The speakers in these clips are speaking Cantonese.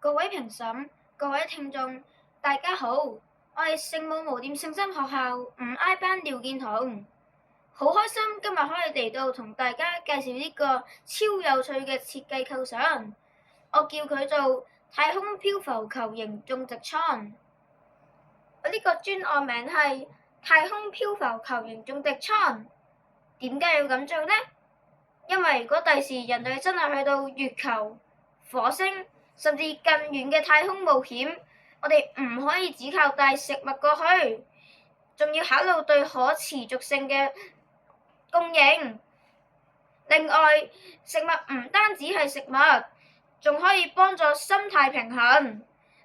各位評審、各位聽眾，大家好，我係聖母無玷聖心學校5I 班廖建彤，好開心今日可以嚟到同大家介紹呢個超有趣嘅設計構想，我叫佢做太空漂浮球形種植艙。我呢個專案名係太空漂浮球形種植艙。點解要咁做呢？因為如果第時人類真係去到月球、火星，甚至更遠嘅太空冒險，我哋唔可以只靠帶食物過去，仲要考慮對可持續性嘅供應。另外，食物唔單止係食物，仲可以幫助生態平衡，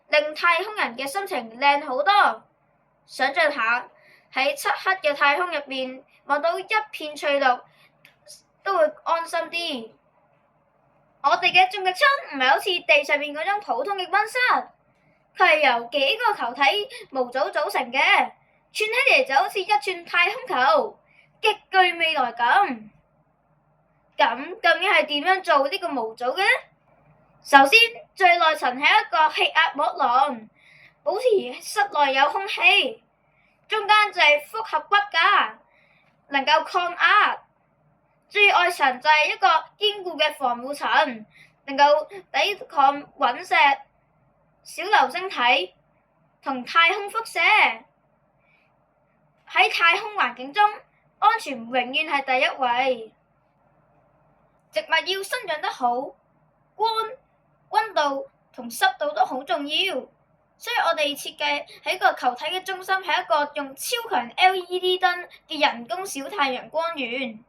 令太空人嘅心情靚好多。想像下喺漆黑嘅太空入面望到一片翠綠，都會安心啲。我哋嘅種植艙唔係好似地上面嗰種普通嘅溫室，佢係由幾個球體模組組成嘅，串起嚟就好似一串太空球，極具未來感。咁究竟係點樣做呢個模組嘅呢？首先，最內層係一個氣壓膜囊，保持室內有空氣。中間就係複合骨架，能夠抗壓。最外層就係一個堅固嘅防護層，能夠抵抗隕石、小流星體同太空輻射。喺太空環境中，安全永遠係第一位。植物要生長得好，光、溫度同濕度都好重要，所以我哋設計喺個球體嘅中心係一個用超強 LED 燈嘅人工小太陽光源，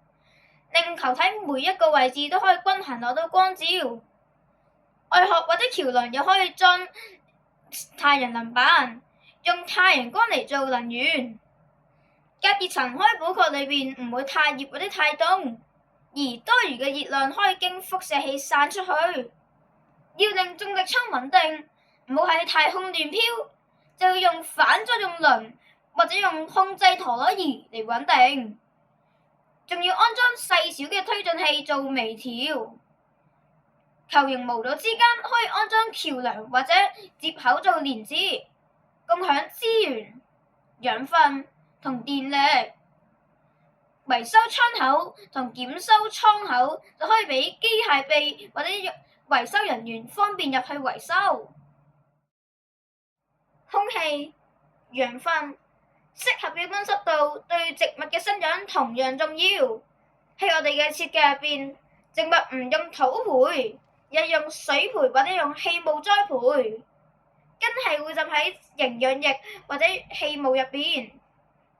令球體每一個位置都可以均衡攞到光照。外殼或者橋樑又可以裝太陽能板，用太陽光嚟做能源。隔熱層可以保確裏邊唔會太熱或者太凍，而多餘嘅熱量可以經輻射器散出去。要令種植艙穩定，唔好喺太空亂飄，就要用反作用輪或者用控制陀螺儀嚟穩定。仲要安裝細小嘅推進器做微調。球形模組之間可以安裝橋樑或者接口做連接，共享資源、養分同電力。維修窗口同檢修艙口就可以俾機械臂或者維修人員方便入去維修。空氣、養分、適合嘅溫濕度對植物嘅生長同樣重要。喺我哋嘅設計入邊，植物唔用土培，而用水培或者用氣霧栽培，根係會浸喺營養液或者氣霧入邊。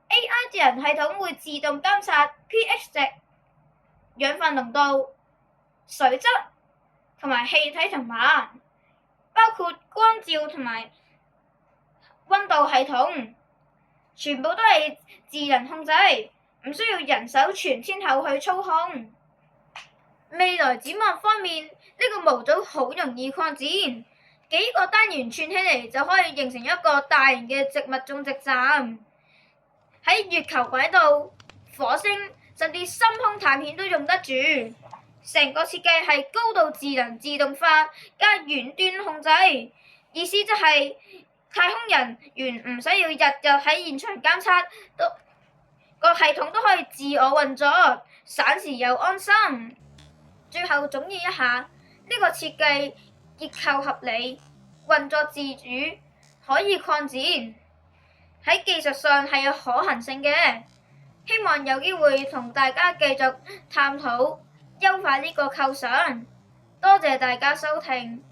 AI 智能系統會自動監察 pH 值、養分濃度、水質同埋氣體層碼，包括光照同埋溫度系統，全部都係智能控制，唔需要人手全天候去操控。未來展望方面，呢個模組好容易擴展，幾個單元串起嚟就可以形成一個大型嘅植物種植站。喺月球軌道、火星甚至深空探險都用得住。成個設計係高度智能自動化加遠端控制，意思即係太空人員唔需要日日喺現場監測，個系統都可以自我運作，省時又安心。最後總結一下，呢個設計結構合理、運作自主，可以擴展。喺技術上係有可行性嘅，希望有機會同大家繼續探討優化呢個構想。多謝大家收聽。